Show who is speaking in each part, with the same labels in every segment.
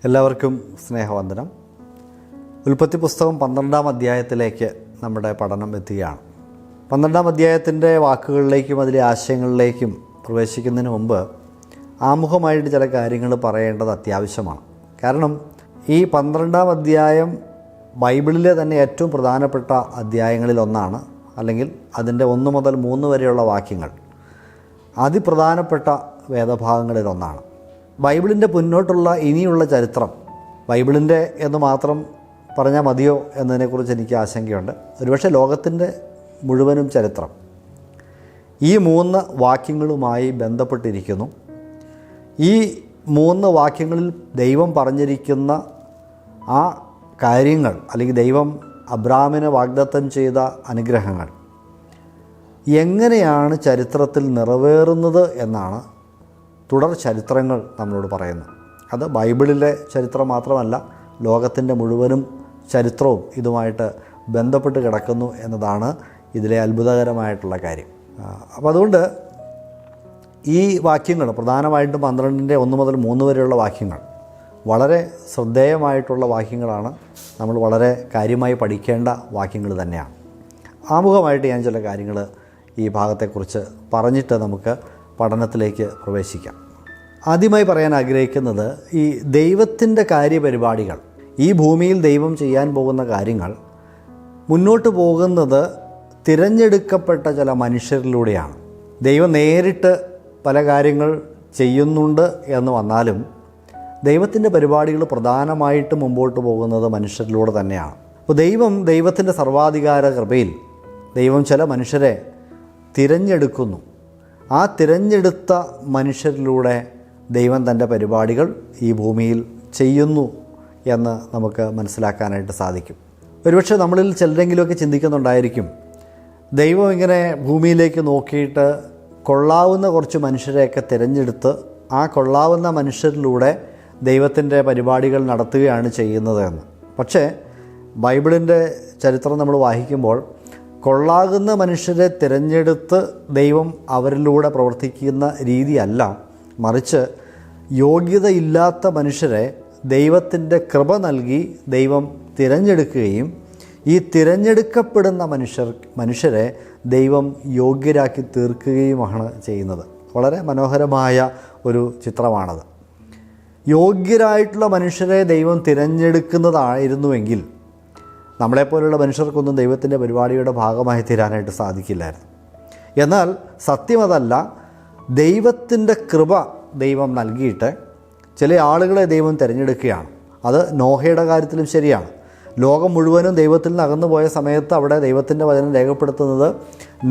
Speaker 1: എല്ലാവർക്കും സ്നേഹവന്ദനം. ഉൽപ്പത്തി പുസ്തകം 12-ാം അധ്യായത്തിലേക്ക് നമ്മുടെ പഠനം എത്തുകയാണ്. 12-ാം അധ്യായത്തിൻ്റെ വാക്കുകളിലേക്കും അതിലെ ആശയങ്ങളിലേക്കും പ്രവേശിക്കുന്നതിന് മുമ്പ് ആമുഖമായിട്ട് ചില കാര്യങ്ങൾ പറയേണ്ടത് അത്യാവശ്യമാണ്. കാരണം ഈ 12-ാം അധ്യായം ബൈബിളിലെ തന്നെ ഏറ്റവും പ്രധാനപ്പെട്ട അധ്യായങ്ങളിലൊന്നാണ്. അല്ലെങ്കിൽ അതിൻ്റെ 1 മുതൽ 3 വരെയുള്ള വാക്യങ്ങൾ അതിപ്രധാനപ്പെട്ട വേദഭാഗങ്ങളിലൊന്നാണ്. ബൈബിളിൻ്റെ മുന്നോട്ടുള്ള ഇനിയുള്ള ചരിത്രം ബൈബിളിൻ്റെ എന്ന് മാത്രം പറഞ്ഞാൽ മതിയോ എന്നതിനെക്കുറിച്ച് എനിക്ക് ആശങ്കയുണ്ട്. ഒരുപക്ഷെ ലോകത്തിൻ്റെ മുഴുവനും ചരിത്രം ഈ 3 വാക്യങ്ങളുമായി ബന്ധപ്പെട്ടിരിക്കുന്നു. ഈ 3 വാക്യങ്ങളിൽ ദൈവം പറഞ്ഞിരിക്കുന്ന ആ കാര്യങ്ങൾ, അല്ലെങ്കിൽ ദൈവം അബ്രാഹാമിന് വാഗ്ദത്തം ചെയ്ത അനുഗ്രഹങ്ങൾ എങ്ങനെയാണ് ചരിത്രത്തിൽ നിറവേറുന്നത് എന്നാണ് തുടർ ചരിത്രങ്ങൾ നമ്മളോട് പറയുന്നത്. അത് ബൈബിളിലെ ചരിത്രം മാത്രമല്ല, ലോകത്തിൻ്റെ മുഴുവനും ചരിത്രവും ഇതുമായിട്ട് ബന്ധപ്പെട്ട് കിടക്കുന്നു എന്നതാണ് ഇതിലെ അത്ഭുതകരമായിട്ടുള്ള കാര്യം. അപ്പോൾ അതുകൊണ്ട് ഈ വാക്യങ്ങൾ പ്രധാനമായിട്ടും 12-ൻ്റെ 1 മുതൽ 3 വരെയുള്ള വാക്യങ്ങൾ വളരെ ശ്രദ്ധേയമായിട്ടുള്ള വാക്യങ്ങളാണ്. നമ്മൾ വളരെ കാര്യമായി പഠിക്കേണ്ട വാക്യങ്ങൾ തന്നെയാണ്. ആമുഖമായിട്ട് ഞാൻ ചില കാര്യങ്ങൾ ഈ ഭാഗത്തെക്കുറിച്ച് പറഞ്ഞിട്ട് നമുക്ക് പഠനത്തിലേക്ക് പ്രവേശിക്കാം. ആദ്യമായി പറയാൻ ആഗ്രഹിക്കുന്നത്, ഈ ദൈവത്തിൻ്റെ കാര്യപരിപാടികൾ, ഈ ഭൂമിയിൽ ദൈവം ചെയ്യാൻ പോകുന്ന കാര്യങ്ങൾ മുന്നോട്ട് പോകുന്നത് തിരഞ്ഞെടുക്കപ്പെട്ട ചില മനുഷ്യരിലൂടെയാണ്. ദൈവം നേരിട്ട് പല കാര്യങ്ങൾ ചെയ്യുന്നുണ്ട് എന്ന് വന്നാലും ദൈവത്തിൻ്റെ പരിപാടികൾ പ്രധാനമായിട്ട് മുമ്പോട്ട് പോകുന്നത് മനുഷ്യരിലൂടെ തന്നെയാണ്. അപ്പോൾ ദൈവത്തിൻ്റെ സർവാധികാര കൃപയിൽ ദൈവം ചില മനുഷ്യരെ തിരഞ്ഞെടുക്കുന്നു. ആ തിരഞ്ഞെടുത്ത മനുഷ്യരിലൂടെ ദൈവം തൻ്റെ പരിപാടികൾ ഈ ഭൂമിയിൽ ചെയ്യുന്നു എന്ന് നമുക്ക് മനസ്സിലാക്കാനായിട്ട് സാധിക്കും. ഒരുപക്ഷെ നമ്മളിൽ ചിലരെങ്കിലുമൊക്കെ ചിന്തിക്കുന്നുണ്ടായിരിക്കും, ദൈവം ഇങ്ങനെ ഭൂമിയിലേക്ക് നോക്കിയിട്ട് കൊള്ളാവുന്ന കുറച്ച് മനുഷ്യരെയൊക്കെ തിരഞ്ഞെടുത്ത് ആ കൊള്ളാവുന്ന മനുഷ്യരിലൂടെ ദൈവത്തിൻ്റെ പരിപാടികൾ നടത്തുകയാണ് ചെയ്യുന്നത് എന്ന്. പക്ഷേ ബൈബിളിൻ്റെ ചരിത്രം നമ്മൾ വായിക്കുമ്പോൾ കൊള്ളാകുന്ന മനുഷ്യരെ തിരഞ്ഞെടുത്ത് ദൈവം അവരിലൂടെ പ്രവർത്തിക്കുന്ന രീതിയല്ല, മറിച്ച് യോഗ്യതയില്ലാത്ത മനുഷ്യരെ ദൈവത്തിൻ്റെ കൃപ നൽകി ദൈവം തിരഞ്ഞെടുക്കുകയും ഈ തിരഞ്ഞെടുക്കപ്പെടുന്ന മനുഷ്യരെ ദൈവം യോഗ്യരാക്കി തീർക്കുകയുമാണ് ചെയ്യുന്നത്. വളരെ മനോഹരമായ ഒരു ചിത്രമാണത്. യോഗ്യരായിട്ടുള്ള മനുഷ്യരെ ദൈവം തിരഞ്ഞെടുക്കുന്നതായിരുന്നുവെങ്കിൽ നമ്മളെപ്പോലുള്ള മനുഷ്യർക്കൊന്നും ദൈവത്തിൻ്റെ പരിപാടിയുടെ ഭാഗമായി തീരാനായിട്ട് സാധിക്കില്ലായിരുന്നു. എന്നാൽ സത്യം അതല്ല. ദൈവത്തിൻ്റെ കൃപ ദൈവം നൽകിയിട്ട് ചില ആളുകളെ ദൈവം തിരഞ്ഞെടുക്കുകയാണ്. അത് നോഹയുടെ കാര്യത്തിലും ശരിയാണ്. ലോകം മുഴുവനും ദൈവത്തിൽ നിന്ന് അകന്നു പോയ സമയത്ത് അവിടെ ദൈവത്തിൻ്റെ വചനം രേഖപ്പെടുത്തുന്നത്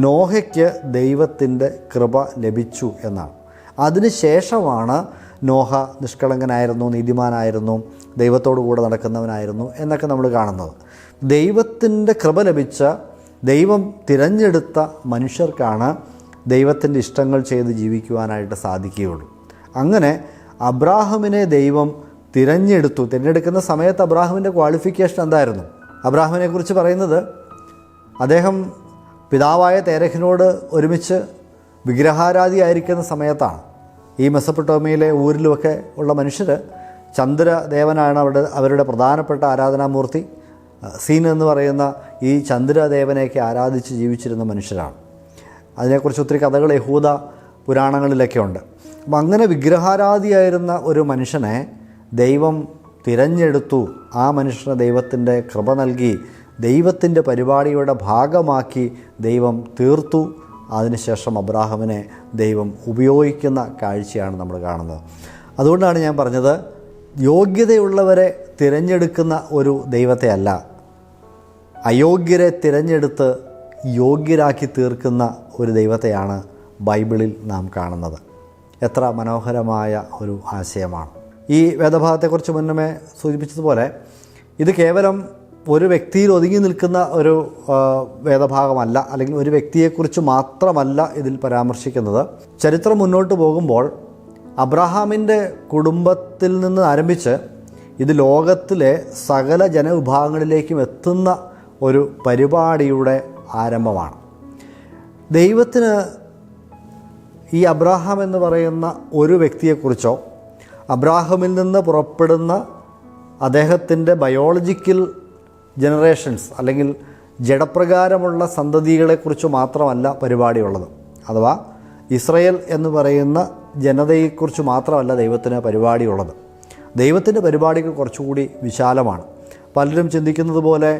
Speaker 1: നോഹയ്ക്ക് ദൈവത്തിൻ്റെ കൃപ ലഭിച്ചു എന്നാണ്. അതിനുശേഷമാണ് നോഹ നിഷ്കളങ്കനായിരുന്നു, നീതിമാനായിരുന്നു, ദൈവത്തോടു കൂടെ നടക്കുന്നവനായിരുന്നു എന്നൊക്കെ നമ്മൾ കാണുന്നത്. ദൈവത്തിൻ്റെ കൃപ ലഭിച്ച, ദൈവം തിരഞ്ഞെടുത്ത മനുഷ്യർക്കാണ് ദൈവത്തിൻ്റെ ഇഷ്ടങ്ങൾ ചെയ്ത് ജീവിക്കുവാനായിട്ട് സാധിക്കുകയുള്ളൂ. അങ്ങനെ അബ്രാഹാമിനെ ദൈവം തിരഞ്ഞെടുക്കുന്ന സമയത്ത് അബ്രാഹാമിൻ്റെ ക്വാളിഫിക്കേഷൻ എന്തായിരുന്നു? അബ്രാഹാമിനെക്കുറിച്ച് പറയുന്നത്, അദ്ദേഹം പിതാവായ തേരഹിനോട് ഒരുമിച്ച് വിഗ്രഹാരാധിയായിരിക്കുന്ന സമയത്താണ്. ഈ മെസപ്പൊട്ടോമിയയിലെ ഊരിലുമൊക്കെ ഉള്ള മനുഷ്യർ ചന്ദ്രദേവനാണ് അവരുടെ പ്രധാനപ്പെട്ട ആരാധനാമൂർത്തി. സീൻ എന്ന് പറയുന്ന ഈ ചന്ദ്രദേവനെയൊക്കെ ആരാധിച്ച് ജീവിച്ചിരുന്ന മനുഷ്യരാണ്. അതിനെക്കുറിച്ച് ഒത്തിരി കഥകൾ യഹൂദ പുരാണങ്ങളിലൊക്കെ ഉണ്ട്. അപ്പം അങ്ങനെ വിഗ്രഹാരാധിയായിരുന്ന ഒരു മനുഷ്യനെ ദൈവം തിരഞ്ഞെടുത്തു. ആ മനുഷ്യനെ ദൈവത്തിൻ്റെ കൃപ നൽകി ദൈവത്തിൻ്റെ പരിപാടിയുടെ ഭാഗമാക്കി ദൈവം തീർത്തു. അതിനുശേഷം അബ്രാഹാമിനെ ദൈവം ഉപയോഗിക്കുന്ന കാഴ്ചയാണ് നമ്മൾ കാണുന്നത്. അതുകൊണ്ടാണ് ഞാൻ പറഞ്ഞത്, യോഗ്യതയുള്ളവരെ തിരഞ്ഞെടുക്കുന്ന ഒരു ദൈവത്തെ അല്ല, അയോഗ്യരെ തിരഞ്ഞെടുത്ത് യോഗ്യരാക്കി തീർക്കുന്ന ഒരു ദൈവത്തെയാണ് ബൈബിളിൽ നാം കാണുന്നത്. എത്ര മനോഹരമായ ഒരു ആശയമാണ്. ഈ വേദഭാഗത്തെക്കുറിച്ച് മുന്നമേ സൂചിപ്പിച്ചതുപോലെ ഇത് കേവലം ഒരു വ്യക്തിയിൽ ഒതുങ്ങി നിൽക്കുന്ന ഒരു വേദഭാഗമല്ല, അല്ലെങ്കിൽ ഒരു വ്യക്തിയെക്കുറിച്ച് മാത്രമല്ല ഇതിൽ പരാമർശിക്കുന്നത്. ചരിത്രം മുന്നോട്ട് പോകുമ്പോൾ അബ്രഹാമിൻ്റെ കുടുംബത്തിൽ നിന്ന് ആരംഭിച്ച് ഇത് ലോകത്തിലെ സകല ജനവിഭാഗങ്ങളിലേക്കും എത്തുന്ന ഒരു പരിപാടിയുടെ ആരംഭമാണ്. ദൈവത്തിന് ഈ അബ്രാഹാം എന്ന് പറയുന്ന ഒരു വ്യക്തിയെക്കുറിച്ചോ അബ്രാഹാമിൽ നിന്ന് പുറപ്പെടുന്ന അദ്ദേഹത്തിൻ്റെ ബയോളജിക്കൽ ജനറേഷൻസ് അല്ലെങ്കിൽ ജഡപ്രകാരമുള്ള സന്തതികളെക്കുറിച്ച് മാത്രമല്ല പരിപാടിയുള്ളത്. അഥവാ ഇസ്രയേൽ എന്ന് പറയുന്ന ജനതയെക്കുറിച്ച് മാത്രമല്ല ദൈവത്തിന് പരിപാടിയുള്ളത്. ദൈവത്തിൻ്റെ പരിപാടികൾ കുറച്ചുകൂടി വിശാലമാണ്. പലരും ചിന്തിക്കുന്നത് പോലെ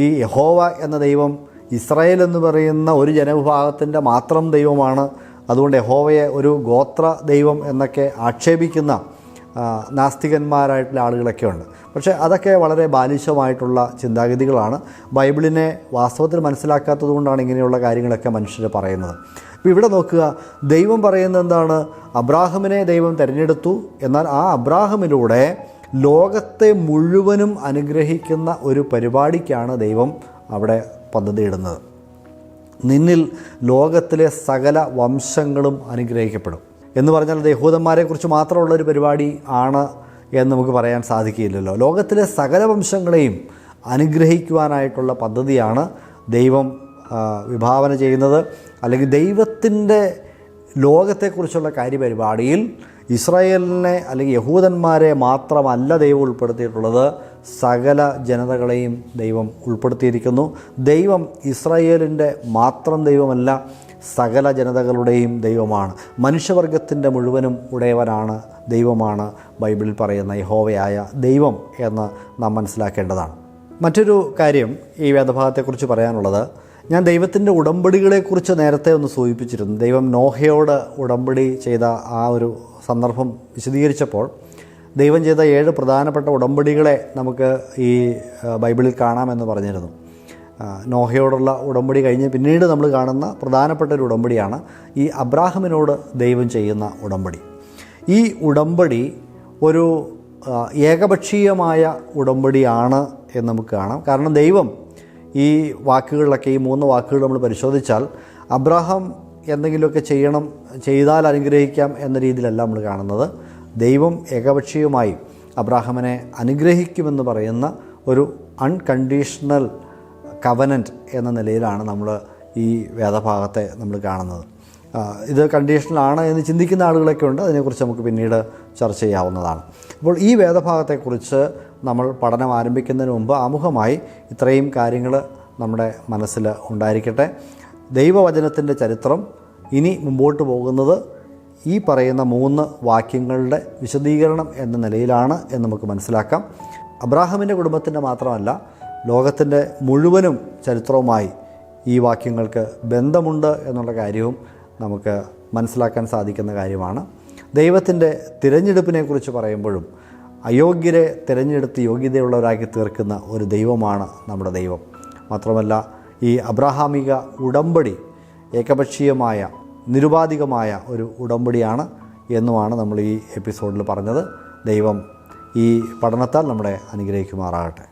Speaker 1: ഈ യഹോവ എന്ന ദൈവം ഇസ്രായേൽ എന്ന് പറയുന്ന ഒരു ജനവിഭാഗത്തിൻ്റെ മാത്രം ദൈവമാണ്, അതുകൊണ്ട് യഹോവയെ ഒരു ഗോത്ര ദൈവം എന്നൊക്കെ ആക്ഷേപിക്കുന്ന നാസ്തികന്മാരായിട്ടുള്ള ആളുകളൊക്കെ ഉണ്ട്. പക്ഷേ അതൊക്കെ വളരെ ബാലിശമായിട്ടുള്ള ചിന്താഗതികളാണ്. ബൈബിളിനെ വാസ്തവത്തിൽ മനസ്സിലാക്കാത്തത് കൊണ്ടാണ് ഇങ്ങനെയുള്ള കാര്യങ്ങളൊക്കെ മനുഷ്യർ പറയുന്നത്. അപ്പോൾ ഇവിടെ നോക്കുക, ദൈവം പറയുന്നത് എന്താണ്? അബ്രാഹാമിനെ ദൈവം തിരഞ്ഞെടുത്തു, എന്നാൽ ആ അബ്രാഹാമിലൂടെ ലോകത്തെ മുഴുവനും അനുഗ്രഹിക്കുന്ന ഒരു പരിപാടിക്കാണ് ദൈവം അവിടെ പദ്ധതിയിടുന്നത്. നിന്നിൽ ലോകത്തിലെ സകല വംശങ്ങളും അനുഗ്രഹിക്കപ്പെടും എന്ന് പറഞ്ഞാൽ അത് യഹൂദന്മാരെക്കുറിച്ച് മാത്രമുള്ളൊരു പരിപാടി ആണ് എന്ന് നമുക്ക് പറയാൻ സാധിക്കില്ലല്ലോ. ലോകത്തിലെ സകല വംശങ്ങളെയും അനുഗ്രഹിക്കുവാനായിട്ടുള്ള പദ്ധതിയാണ് ദൈവം വിഭാവന ചെയ്യുന്നത്. അല്ലെങ്കിൽ ദൈവത്തിൻ്റെ ലോകത്തെക്കുറിച്ചുള്ള കാര്യപരിപാടിയിൽ ഇസ്രായേലിനെ അല്ലെങ്കിൽ യഹൂദന്മാരെ മാത്രമല്ല ദൈവം ഉൾപ്പെടുത്തിയിട്ടുള്ളത്, സകല ജനതകളെയും ദൈവം ഉൾപ്പെടുത്തിയിരിക്കുന്നു. ദൈവം ഇസ്രായേലിൻ്റെ മാത്രം ദൈവമല്ല, സകല ജനതകളുടെയും ദൈവമാണ്. മനുഷ്യവർഗത്തിൻ്റെ മുഴുവനും ഉടയവനാണ്, ദൈവമാണ് ബൈബിളിൽ പറയുന്ന യഹോവയായ ദൈവം എന്ന് നാം മനസ്സിലാക്കേണ്ടതാണ്. മറ്റൊരു കാര്യം ഈ വേദഭാഗത്തെക്കുറിച്ച് പറയാനുള്ളത്, ഞാൻ ദൈവത്തിൻ്റെ ഉടമ്പടികളെക്കുറിച്ച് നേരത്തെ ഒന്ന് സൂചിപ്പിച്ചിരുന്നു. ദൈവം നോഹയോട് ഉടമ്പടി ചെയ്ത ആ ഒരു സന്ദർഭം വിശദീകരിച്ചപ്പോൾ ദൈവം ചെയ്ത 7 പ്രധാനപ്പെട്ട ഉടമ്പടികളെ നമുക്ക് ഈ ബൈബിളിൽ കാണാമെന്ന് പറഞ്ഞിരുന്നു. നോഹയോടുള്ള ഉടമ്പടി കഴിഞ്ഞ് പിന്നീട് നമ്മൾ കാണുന്ന പ്രധാനപ്പെട്ട ഒരു ഉടമ്പടിയാണ് ഈ അബ്രാഹാമിനോട് ദൈവം ചെയ്യുന്ന ഉടമ്പടി. ഈ ഉടമ്പടി ഒരു ഏകപക്ഷീയമായ ഉടമ്പടിയാണ് എന്ന് നമുക്ക് കാണാം. കാരണം ദൈവം ഈ വാക്കുകളിലൊക്കെ, ഈ 3 വാക്കുകൾ നമ്മൾ പരിശോധിച്ചാൽ അബ്രാഹാം എന്തെങ്കിലുമൊക്കെ ചെയ്താൽ അനുഗ്രഹിക്കാം എന്ന രീതിയിലല്ല നമ്മൾ കാണുന്നത്. ദൈവം ഏകപക്ഷീയമായി അബ്രാഹാമിനെ അനുഗ്രഹിക്കുമെന്ന് പറയുന്ന ഒരു അൺകണ്ടീഷണൽ കവനൻറ്റ് എന്ന നിലയിലാണ് നമ്മൾ ഈ വേദഭാഗത്തെ നമ്മൾ കാണുന്നത്. ഇത് കണ്ടീഷണലാണ് എന്ന് ചിന്തിക്കുന്ന ആളുകളൊക്കെ ഉണ്ട്. അതിനെക്കുറിച്ച് നമുക്ക് പിന്നീട് ചർച്ച ചെയ്യാവുന്നതാണ്. അപ്പോൾ ഈ വേദഭാഗത്തെക്കുറിച്ച് നമ്മൾ പഠനം ആരംഭിക്കുന്നതിന് മുമ്പ് ആമുഖമായി ഇത്രയും കാര്യങ്ങൾ നമ്മുടെ മനസ്സിൽ ഉണ്ടായിരിക്കട്ടെ. ദൈവവചനത്തിൻ്റെ ചരിത്രം ഇനി മുമ്പോട്ട് പോകുന്നത് ഈ പറയുന്ന 3 വാക്യങ്ങളുടെ വിശദീകരണം എന്ന നിലയിലാണ് എന്ന് നമുക്ക് മനസ്സിലാക്കാം. അബ്രാഹാമിൻ്റെ കുടുംബത്തിൻ്റെ മാത്രമല്ല, ലോകത്തിൻ്റെ മുഴുവനും ചരിത്രവുമായി ഈ വാക്യങ്ങൾക്ക് ബന്ധമുണ്ട് എന്നുള്ള കാര്യവും നമുക്ക് മനസ്സിലാക്കാൻ സാധിക്കുന്ന കാര്യമാണ്. ദൈവത്തിൻ്റെ തിരഞ്ഞെടുപ്പിനെക്കുറിച്ച് പറയുമ്പോഴും അയോഗ്യരെ തിരഞ്ഞെടുത്ത് യോഗ്യതയുള്ളവരാക്കി തീർക്കുന്ന ഒരു ദൈവമാണ് നമ്മുടെ ദൈവം. മാത്രമല്ല, ഈ അബ്രാഹാമിക ഉടമ്പടി ഏകപക്ഷീയമായ നിരുപാധികമായ ഒരു ഉടമ്പടിയാണ് എന്നുമാണ് നമ്മൾ ഈ എപ്പിസോഡിൽ പറഞ്ഞത്. ദൈവം ഈ പഠനത്താൽ നമ്മളെ അനുഗ്രഹിക്കുമാറാകട്ടെ.